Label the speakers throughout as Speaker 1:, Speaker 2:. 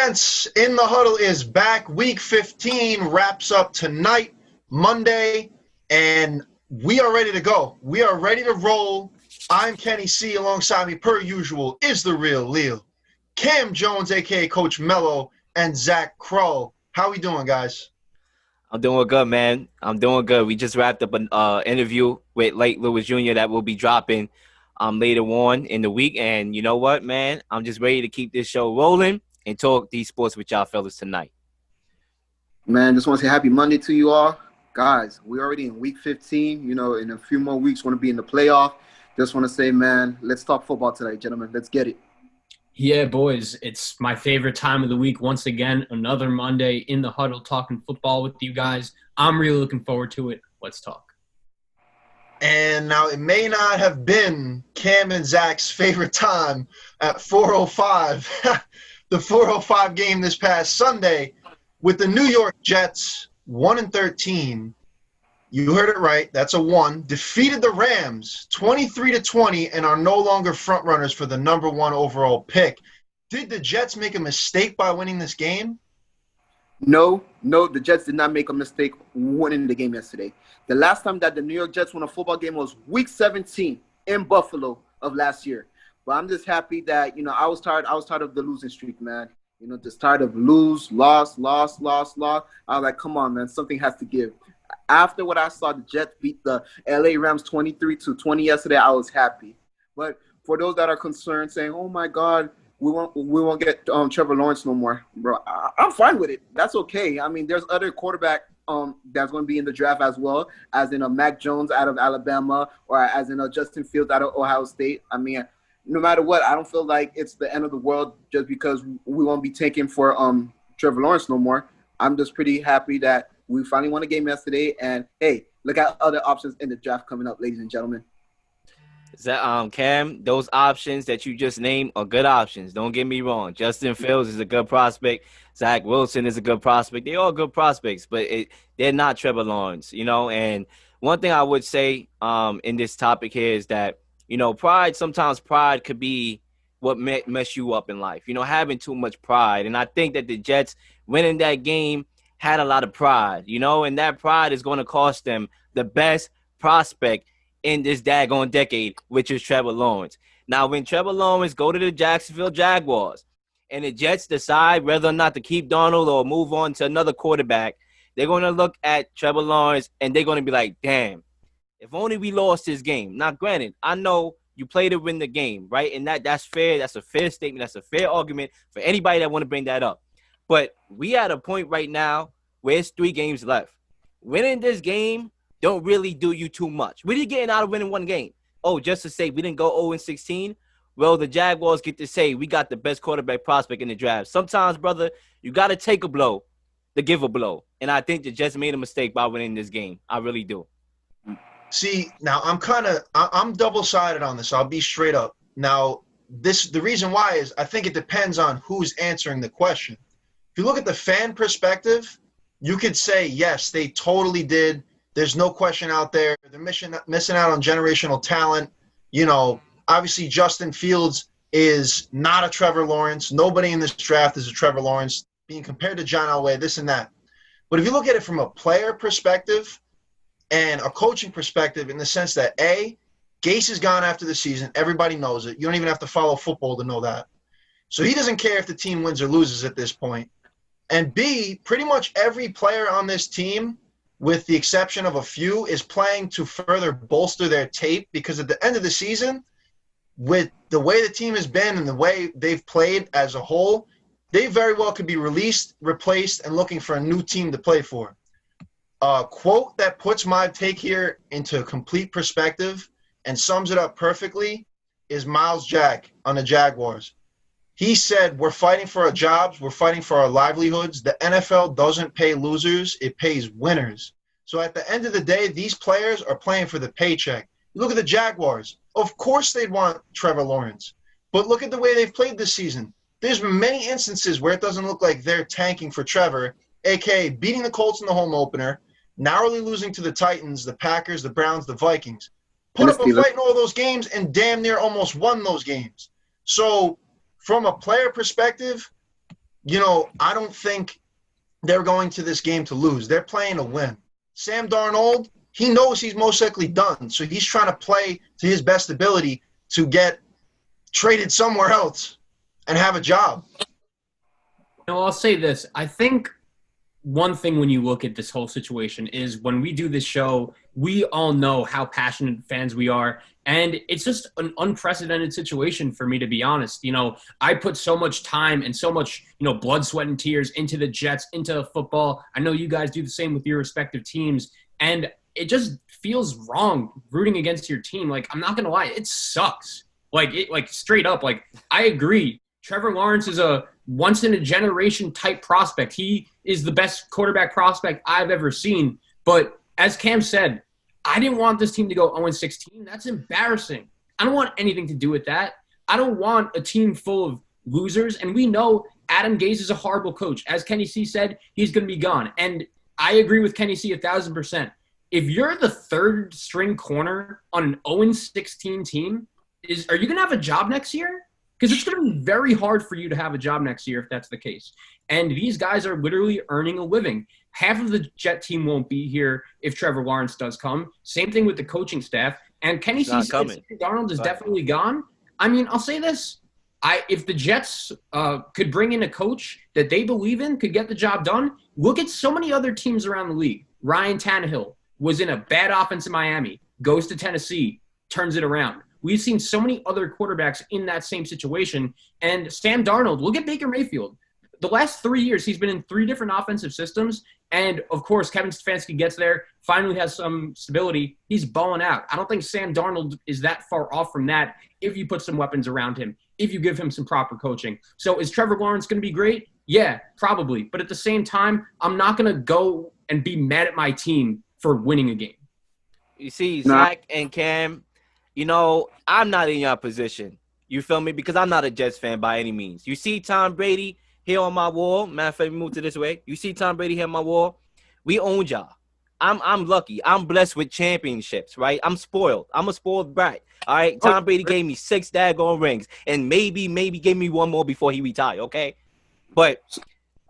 Speaker 1: Gents, In the Huddle is back. Week 15 wraps up tonight, Monday, and we are ready to go. We are ready to roll. I'm Kenny C. Alongside me, per usual, is the real Leo, Cam Jones, a.k.a. Coach Mello, and Zach Kroll. How we doing, guys?
Speaker 2: I'm doing good, man. I'm doing good. We just wrapped up an interview with Lake Lewis Jr. that will be dropping later on in the week. And you know what, man? I'm just ready to keep this show rolling and talk these sports with y'all fellas tonight.
Speaker 3: Man, just want to say happy Monday to you all. Guys, we're already in week 15. In a few more weeks, we're going to be in the playoff. Just want to say, man, let's talk football tonight, gentlemen. Let's get it.
Speaker 4: Yeah, boys, it's my favorite time of the week. Once again, another Monday in the huddle talking football with you guys. I'm really looking forward to it. Let's talk.
Speaker 1: And now it may not have been Cam and Zach's favorite time at 4:05. The 4:05 game this past Sunday with the New York Jets, 1-13. You heard it right. That's a 1. Defeated the Rams 23-20 and are no longer frontrunners for the number 1 overall pick. Did the Jets make a mistake by winning this game?
Speaker 3: No, the Jets did not make a mistake winning the game yesterday. The last time that the New York Jets won a football game was week 17 in Buffalo of last year. But I'm just happy that, I was tired of the losing streak, man. Just tired of loss. I was like, come on, man, something has to give. After what I saw, the Jets beat the LA Rams 23-20 yesterday, I was happy. But for those that are concerned, saying, "Oh my God, we won't get Trevor Lawrence no more," bro, I'm fine with it. That's okay. I mean, there's other quarterback that's going to be in the draft as well, as in a Mac Jones out of Alabama, or as in a Justin Fields out of Ohio State. I mean, no matter what, I don't feel like it's the end of the world just because we won't be taking for Trevor Lawrence no more. I'm just pretty happy that we finally won a game yesterday, and hey, look at other options in the draft coming up, ladies and gentlemen.
Speaker 2: Cam, those options that you just named are good options. Don't get me wrong. Justin Fields is a good prospect. Zach Wilson is a good prospect. They're all good prospects, but they're not Trevor Lawrence, And one thing I would say in this topic here is that, sometimes pride could be what mess you up in life, having too much pride. And I think that the Jets winning that game had a lot of pride, and that pride is going to cost them the best prospect in this daggone decade, which is Trevor Lawrence. Now, when Trevor Lawrence go to the Jacksonville Jaguars and the Jets decide whether or not to keep Donald or move on to another quarterback, they're going to look at Trevor Lawrence and they're going to be like, damn, if only we lost this game. Now, granted, I know you play to win the game, right? And that's fair. That's a fair statement. That's a fair argument for anybody that want to bring that up. But we at a point right now where it's 3 games left. Winning this game don't really do you too much. What are you getting out of winning one game? Oh, just to say we didn't go 0-16? Well, the Jaguars get to say we got the best quarterback prospect in the draft. Sometimes, brother, you got to take a blow to give a blow. And I think the Jets made a mistake by winning this game. I really do.
Speaker 1: See, now I'm double-sided on this. I'll be straight up. Now, the reason why is I think it depends on who's answering the question. If you look at the fan perspective, you could say, yes, they totally did. There's no question out there. They're missing out on generational talent. Obviously Justin Fields is not a Trevor Lawrence. Nobody in this draft is a Trevor Lawrence being compared to John Elway, this and that. But if you look at it from a player perspective and a coaching perspective, in the sense that, A, Gase is gone after the season. Everybody knows it. You don't even have to follow football to know that. So he doesn't care if the team wins or loses at this point. And B, pretty much every player on this team, with the exception of a few, is playing to further bolster their tape, because at the end of the season, with the way the team has been and the way they've played as a whole, they very well could be released, replaced, and looking for a new team to play for. A quote that puts my take here into complete perspective and sums it up perfectly is Miles Jack on the Jaguars. He said, "We're fighting for our jobs. We're fighting for our livelihoods. The NFL doesn't pay losers. It pays winners." So at the end of the day, these players are playing for the paycheck. You look at the Jaguars. Of course they'd want Trevor Lawrence. But look at the way they've played this season. There's many instances where it doesn't look like they're tanking for Trevor, a.k.a. beating the Colts in the home opener, narrowly losing to the Titans, the Packers, the Browns, the Vikings. Put up a fight in all those games and damn near almost won those games. So from a player perspective, I don't think they're going to this game to lose. They're playing to win. Sam Darnold, he knows he's most likely done, so he's trying to play to his best ability to get traded somewhere else and have a job.
Speaker 4: I'll say this. I think one thing when you look at this whole situation is when we do this show, we all know how passionate fans we are. And it's just an unprecedented situation for me, to be honest. I put so much time and so much, blood, sweat, and tears into the Jets, into football. I know you guys do the same with your respective teams. And it just feels wrong rooting against your team. Like, I'm not going to lie. It sucks. Like straight up. Like, I agree. Trevor Lawrence is a once-in-a-generation type prospect. He is the best quarterback prospect I've ever seen. But as Cam said, I didn't want this team to go 0-16. That's embarrassing. I don't want anything to do with that. I don't want a team full of losers. And we know Adam Gase is a horrible coach. As Kenny C said, he's going to be gone. And I agree with Kenny C 1,000%. If you're the third-string corner on an 0-16 team, are you going to have a job next year? Because it's going to be very hard for you to have a job next year if that's the case. And these guys are literally earning a living. Half of the Jet team won't be here if Trevor Lawrence does come. Same thing with the coaching staff. And Kenny C said Darnold is definitely gone. I mean, I'll say this. If the Jets could bring in a coach that they believe in, could get the job done, look at so many other teams around the league. Ryan Tannehill was in a bad offense in Miami, goes to Tennessee, turns it around. We've seen so many other quarterbacks in that same situation. And Sam Darnold, look at Baker Mayfield. The last 3 years, he's been in 3 different offensive systems. And, of course, Kevin Stefanski gets there, finally has some stability. He's balling out. I don't think Sam Darnold is that far off from that if you put some weapons around him, if you give him some proper coaching. So is Trevor Lawrence going to be great? Yeah, probably. But at the same time, I'm not going to go and be mad at my team for winning a game.
Speaker 2: You see, Zach and Cam, I'm not in your position. You feel me? Because I'm not a Jets fan by any means. You see Tom Brady here on my wall. Matter of fact, we move to this way. You see Tom Brady here on my wall. We own y'all. I'm lucky. I'm blessed with championships, right? I'm spoiled. I'm a spoiled brat. All right. Tom Brady gave me 6 daggone rings and maybe gave me 1 more before he retired. Okay. But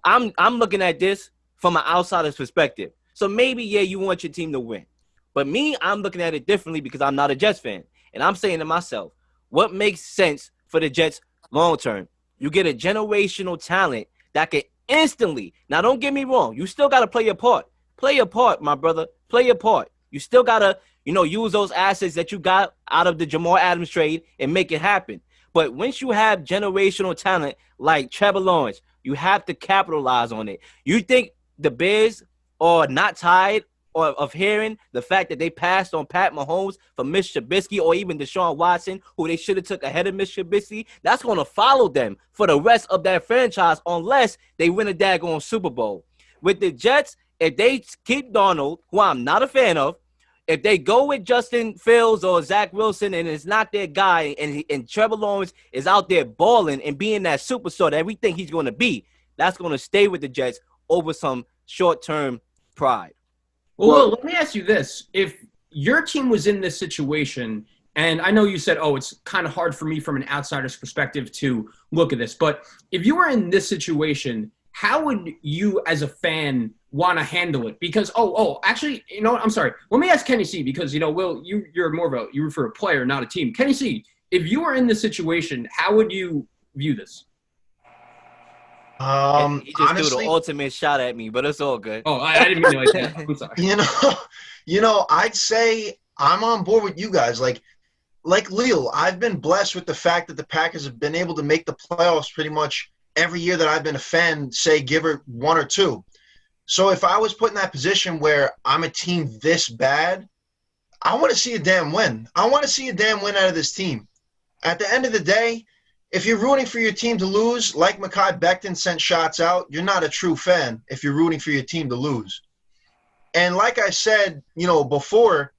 Speaker 2: I'm looking at this from an outsider's perspective. So maybe, yeah, you want your team to win. But me, I'm looking at it differently because I'm not a Jets fan. And I'm saying to myself, what makes sense for the Jets long term? You get a generational talent that can instantly. Now, don't get me wrong. You still got to play your part. Play your part, my brother. Play your part. You still got to, use those assets that you got out of the Jamal Adams trade and make it happen. But once you have generational talent like Trevor Lawrence, you have to capitalize on it. You think the Bears are not tired of hearing the fact that they passed on Pat Mahomes for Mitch Trubisky or even Deshaun Watson, who they should have took ahead of Mitch Trubisky? That's going to follow them for the rest of that franchise unless they win a daggone Super Bowl. With the Jets, if they keep Darnold, who I'm not a fan of, if they go with Justin Fields or Zach Wilson and it's not their guy and Trevor Lawrence is out there balling and being that superstar that we think he's going to be, that's going to stay with the Jets over some short-term pride.
Speaker 4: Well, let me ask you this. If your team was in this situation, and I know you said, it's kind of hard for me from an outsider's perspective to look at this, but if you were in this situation, how would you as a fan want to handle it? Because, actually, I'm sorry. Let me ask Kenny C because, Will, you're more of you root for a player, not a team. Kenny C, if you were in this situation, how would you view this?
Speaker 2: He just
Speaker 1: honestly,
Speaker 2: threw the ultimate shot at me, but it's all good.
Speaker 4: I didn't mean it like that. I'm sorry.
Speaker 1: I'd say I'm on board with you guys. Like Leo, I've been blessed with the fact that the Packers have been able to make the playoffs pretty much every year that I've been a fan, say give it 1 or 2. So if I was put in that position where I'm a team this bad, I want to see a damn win. I want to see a damn win out of this team. At the end of the day, if you're rooting for your team to lose, like Mekhi Becton sent shots out, you're not a true fan if you're rooting for your team to lose. And like I said, before,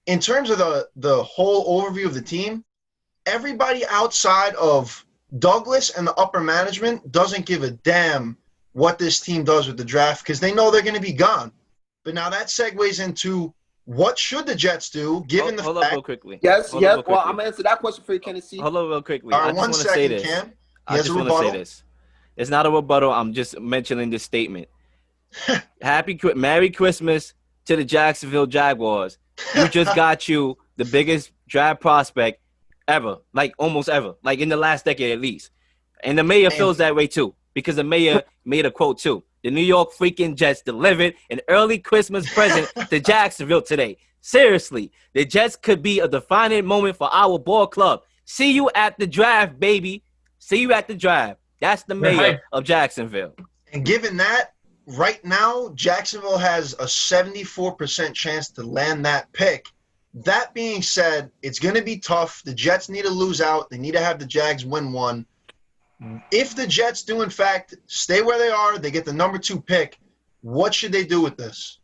Speaker 1: in terms of the whole overview of the team, everybody outside of Douglas and the upper management doesn't give a damn what this team does with the draft because they know they're going to be gone. But now that segues into what should the Jets do, given the fact...
Speaker 2: Hold up real quickly.
Speaker 3: Yes. Well, I'm going to answer that question for you, Kennedy.
Speaker 2: Hold up real quickly.
Speaker 1: All right, 1 second, Cam.
Speaker 2: I just want to say this. It's not a rebuttal. I'm just mentioning this statement. Merry Christmas to the Jacksonville Jaguars. You just got you the biggest draft prospect ever, like almost ever, like in the last decade at least. And the mayor feels that way too, because the mayor made a quote too. The New York freaking Jets delivered an early Christmas present to Jacksonville today. Seriously, the Jets could be a defining moment for our ball club. See you at the draft, baby. See you at the draft. That's the mayor of Jacksonville.
Speaker 1: And given that, right now, Jacksonville has a 74% chance to land that pick. That being said, it's going to be tough. The Jets need to lose out. They need to have the Jags win one. If the Jets do, in fact, stay where they are, they get the number 2 pick, what should they do with this?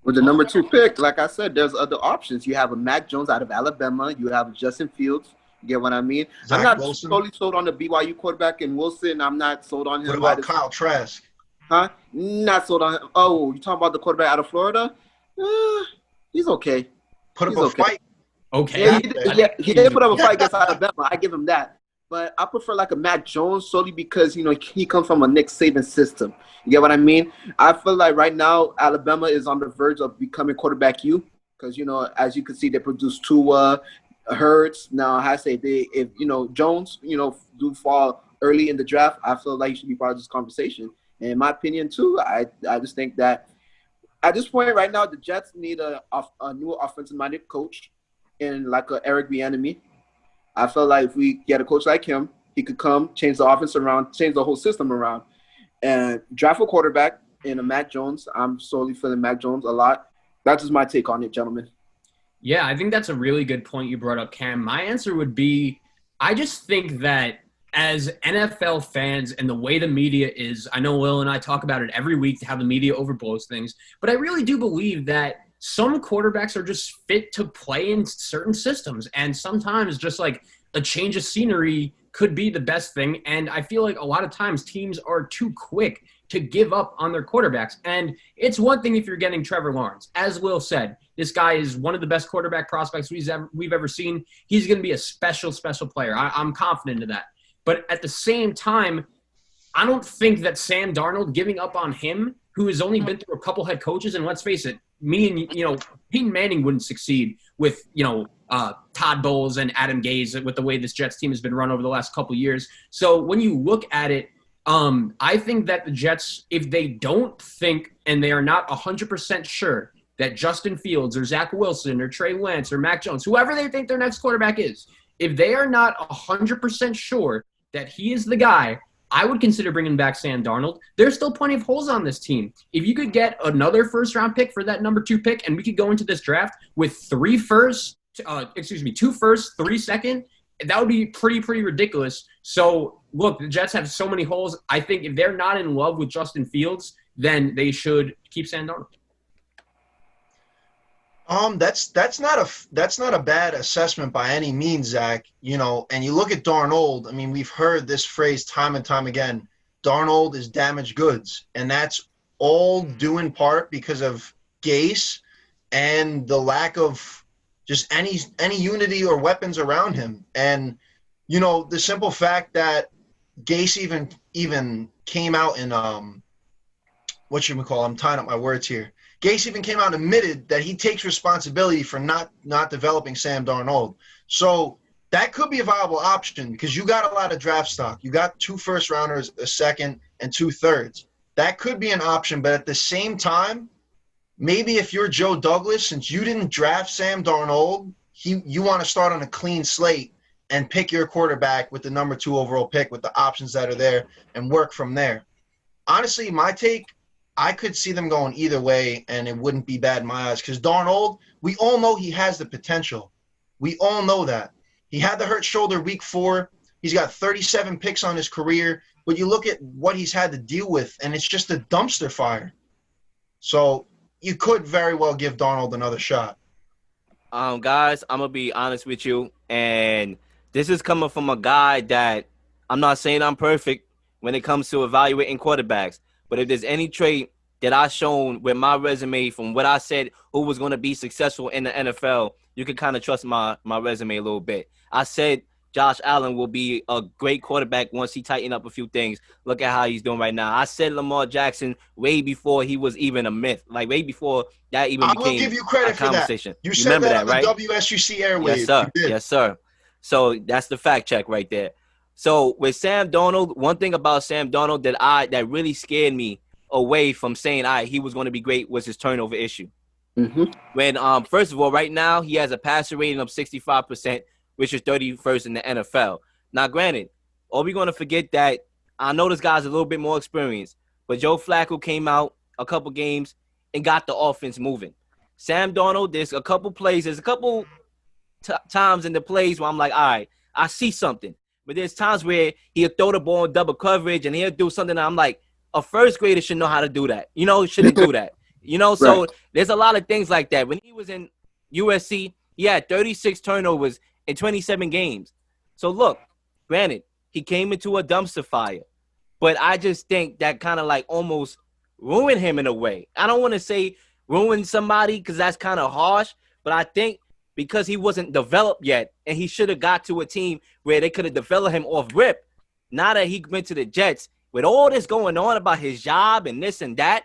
Speaker 3: With the number 2 pick, like I said, there's other options. You have a Mac Jones out of Alabama. You have Justin Fields. You get what I mean? I'm not totally sold on the BYU quarterback and Wilson. I'm not sold on him.
Speaker 1: What about Kyle Trask?
Speaker 3: Huh? Not sold on him. Oh, you talking about the quarterback out of Florida? He's okay.
Speaker 1: Put up a fight.
Speaker 4: Okay.
Speaker 3: He did put up a fight against Alabama. I give him that. But I prefer like a Mac Jones solely because, he comes from a Nick Saban system. You get what I mean? I feel like right now Alabama is on the verge of becoming quarterback U because, as you can see, they produced Tua, Hurts. Now, I say if Jones, do fall early in the draft, I feel like he should be part of this conversation. And in my opinion, too, I just think that at this point right now, the Jets need a new offensive-minded coach in like a Eric Bieniemy. I feel like if we get a coach like him, he could come, change the offense around, change the whole system around, and draft a quarterback in a Mac Jones. I'm solely feeling Mac Jones a lot. That's just my take on it, gentlemen.
Speaker 4: Yeah, I think that's a really good point you brought up, Cam. My answer would be I just think that as NFL fans and the way the media is, I know Will and I talk about it every week to how the media overblows things, but I really do believe that some quarterbacks are just fit to play in certain systems. And sometimes just like a change of scenery could be the best thing. And I feel like a lot of times teams are too quick to give up on their quarterbacks. And it's one thing if you're getting Trevor Lawrence. As Will said, this guy is one of the best quarterback prospects we've ever seen. He's going to be a special, special player. I'm confident of that. But at the same time, I don't think that Sam Darnold, giving up on him, who has only been through a couple head coaches, and let's face it, Peyton Manning wouldn't succeed with, Todd Bowles and Adam Gase with the way this Jets team has been run over the last couple of years. So when you look at it, I think that the Jets, if they don't think and they are not 100% sure that Justin Fields or Zach Wilson or Trey Lance or Mac Jones, whoever they think their next quarterback is, if they are not 100% sure that he is the guy, I would consider bringing back Sam Darnold. There's still plenty of holes on this team. If you could get another first-round pick for that number 2 pick, and we could go into this draft with 2 firsts, 3 second, that would be pretty ridiculous. So, look, the Jets have so many holes. I think if they're not in love with Justin Fields, then they should keep Sam Darnold.
Speaker 1: That's not a bad assessment by any means, Zach. And you look at Darnold. I mean, we've heard this phrase time and time again. Darnold is damaged goods, and that's all due in part because of Gase and the lack of just any unity or weapons around him. And the simple fact that Gase even came out in I'm tying up my words here. Gase even came out and admitted that he takes responsibility for not developing Sam Darnold. So that could be a viable option because you got a lot of draft stock. You got 2 first-rounders, a second, and 2 thirds. That could be an option, but at the same time, maybe if you're Joe Douglas, since you didn't draft Sam Darnold, you want to start on a clean slate and pick your quarterback with the number 2 overall pick with the options that are there and work from there. Honestly, my take – I could see them going either way, and it wouldn't be bad in my eyes because Darnold, we all know he has the potential. We all know that. He had the hurt shoulder week 4. He's got 37 picks on his career, but you look at what he's had to deal with, and it's just a dumpster fire. So you could very well give Darnold another shot.
Speaker 2: Guys, I'm going to be honest with you, and this is coming from a guy that I'm not saying I'm perfect when it comes to evaluating quarterbacks. But if there's any trait that I've shown with my resume from what I said who was going to be successful in the NFL, you can kind of trust my resume a little bit. I said Josh Allen will be a great quarterback once he tighten up a few things. Look at how he's doing right now. I said Lamar Jackson way before he was even a myth, like way before that even
Speaker 1: I will
Speaker 2: became
Speaker 1: give you
Speaker 2: a
Speaker 1: credit for that.
Speaker 2: conversation.
Speaker 1: You
Speaker 2: You
Speaker 1: said
Speaker 2: remember
Speaker 1: that
Speaker 2: that,
Speaker 1: on the
Speaker 2: right?
Speaker 1: WSUC airwaves.
Speaker 2: Yes, sir.
Speaker 1: You did.
Speaker 2: Yes, sir. So that's the fact check right there. So with Sam Darnold, one thing about Sam Darnold that really scared me away from saying he was going to be great was his turnover issue.
Speaker 3: Mm-hmm.
Speaker 2: When first of all, right now he has a passer rating of 65%, which is 31st in the NFL. Now, granted, are we going to forget that I know this guy's a little bit more experienced, but Joe Flacco came out a couple games and got the offense moving. Sam Darnold, there's a couple plays, there's a couple times in the plays where I'm like, all right, I see something. But there's times where he'll throw the ball in double coverage and he'll do something that I'm like, a first grader should know how to do that. Shouldn't do that. So
Speaker 3: Right.
Speaker 2: there's a lot of things like that. When he was in USC, he had 36 turnovers in 27 games. So look, granted, he came into a dumpster fire. But I just think that kind of like almost ruined him in a way. I don't want to say ruin somebody because that's kind of harsh, but I think because he wasn't developed yet and he should have got to a team where they could have developed him off rip. Now that he went to the Jets, with all this going on about his job and this and that,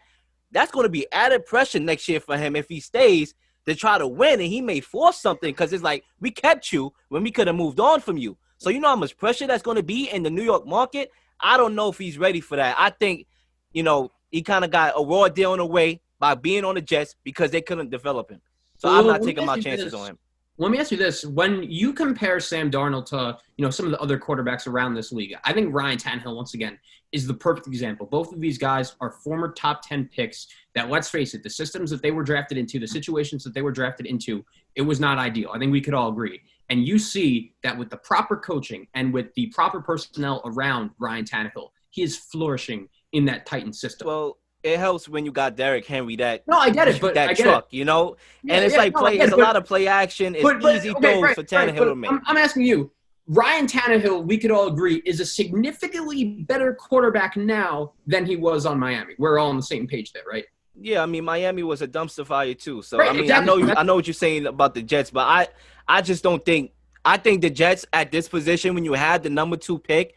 Speaker 2: that's going to be added pressure next year for him if he stays to try to win, and he may force something because it's like, we kept you when we could have moved on from you. So you know how much pressure that's going to be in the New York market? I don't know if he's ready for that. I think, he kind of got a raw deal in a way by being on the Jets because they couldn't develop him. So I'm not taking my chances on him.
Speaker 4: Let me ask you this. When you compare Sam Darnold to, some of the other quarterbacks around this league, I think Ryan Tannehill, once again, is the perfect example. Both of these guys are former top 10 picks that, let's face it, the systems that they were drafted into, the situations that they were drafted into, it was not ideal. I think we could all agree. And you see that with the proper coaching and with the proper personnel around Ryan Tannehill, he is flourishing in that Titan system.
Speaker 2: Well, it helps when you got Derrick Henry
Speaker 4: No, I get it, but
Speaker 2: that
Speaker 4: I get
Speaker 2: truck,
Speaker 4: it.
Speaker 2: And it's like play. It's a lot of play action. It's easy throws for Tannehill to make.
Speaker 4: I'm asking you, Ryan Tannehill, we could all agree, is a significantly better quarterback now than he was on Miami. We're all on the same page there, right?
Speaker 2: Yeah, I mean Miami was a dumpster fire too. So
Speaker 4: Right,
Speaker 2: I mean
Speaker 4: exactly.
Speaker 2: I know what you're saying about the Jets, but I just don't think. I think the Jets at this position, when you have the number 2 pick,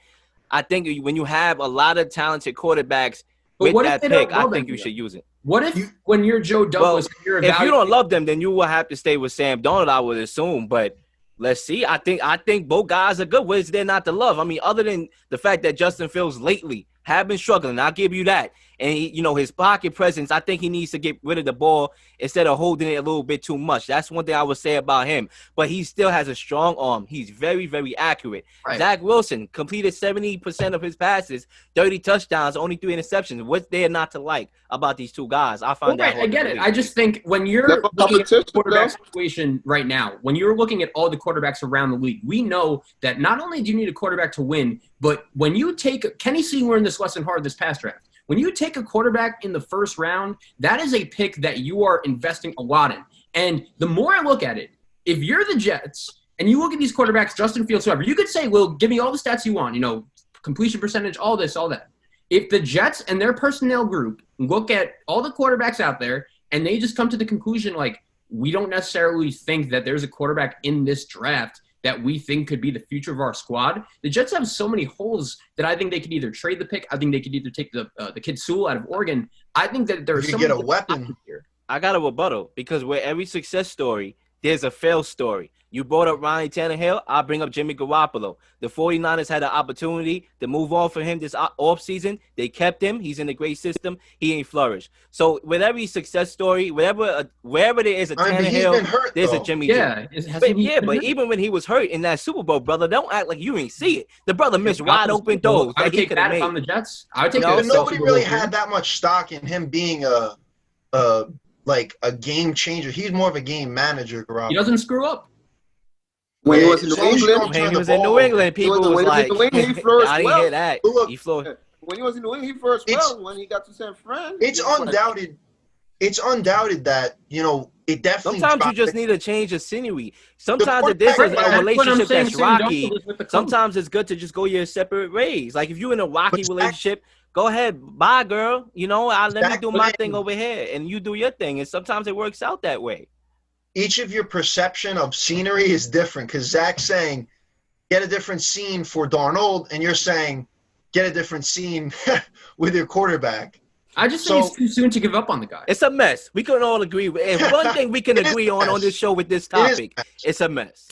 Speaker 2: I think when you have a lot of talented quarterbacks with that pick, I think you should use it.
Speaker 4: What if when you're Joe Douglas,
Speaker 2: if you don't love them, then you will have to stay with Sam Darnold, I would assume. But let's see. I think both guys are good. What is there not to love? I mean, other than the fact that Justin Fields lately have been struggling, I'll give you that. And his pocket presence, I think he needs to get rid of the ball instead of holding it a little bit too much. That's one thing I would say about him. But he still has a strong arm. He's very, very accurate. Right. Zach Wilson completed 70% of his passes, 30 touchdowns, only 3 interceptions. What's there not to like about these two guys? I find that hard.
Speaker 4: I get it. I just think when you're looking at the quarterback situation right now, when you're looking at all the quarterbacks around the league, we know that not only do you need a quarterback to win, but when you take – Kenny C learned this lesson hard this past draft. When you take a quarterback in the first round, that is a pick that you are investing a lot in. And the more I look at it, if you're the Jets and you look at these quarterbacks, Justin Fields, whoever, you could say, well, give me all the stats you want, completion percentage, all this, all that. If the Jets and their personnel group look at all the quarterbacks out there and they just come to the conclusion, like, we don't necessarily think that there's a quarterback in this draft that we think could be the future of our squad. The Jets have so many holes that I think they could either trade the pick. I think they could either take the kid Sewell out of Oregon. I think that there's so
Speaker 1: get a weapon
Speaker 2: here. I got a rebuttal because with every success story, there's a fail story. You brought up Ryan Tannehill. I'll bring up Jimmy Garoppolo. The 49ers had an opportunity to move on for him this offseason. They kept him. He's in a great system. He ain't flourished. So with every success story, wherever there is a Tannehill, there's a Jimmy G. But even when he was hurt in that Super Bowl, brother, don't act like you ain't see it. The brother missed wide open throws.
Speaker 4: I would take that if I'm the Jets. I would take
Speaker 1: that. Nobody really had that much stock in him being like a game changer. He's more of a game manager, Garoppolo.
Speaker 4: He doesn't screw up.
Speaker 3: When he was in
Speaker 2: New England, people was like,
Speaker 3: I didn't hear
Speaker 2: that.
Speaker 3: Look, when he was in New England, he flourished well. When he got to San Fran,
Speaker 1: it's undoubted. It's undoubted that it definitely.
Speaker 2: Sometimes you just need a change of scenery. Sometimes if there's a relationship that's rocky, sometimes it's good to just go your separate ways. Like if you're in a rocky relationship, go ahead, bye, girl. Let me do my thing over here, and you do your thing. And sometimes it works out that way.
Speaker 1: Each of your perception of scenery is different because Zach's saying get a different scene for Darnold, and you're saying get a different scene with your quarterback.
Speaker 4: I just think it's too soon to give up on the guy.
Speaker 2: It's a mess. We can all agree. If one thing we can agree on this show with this topic, it's a mess.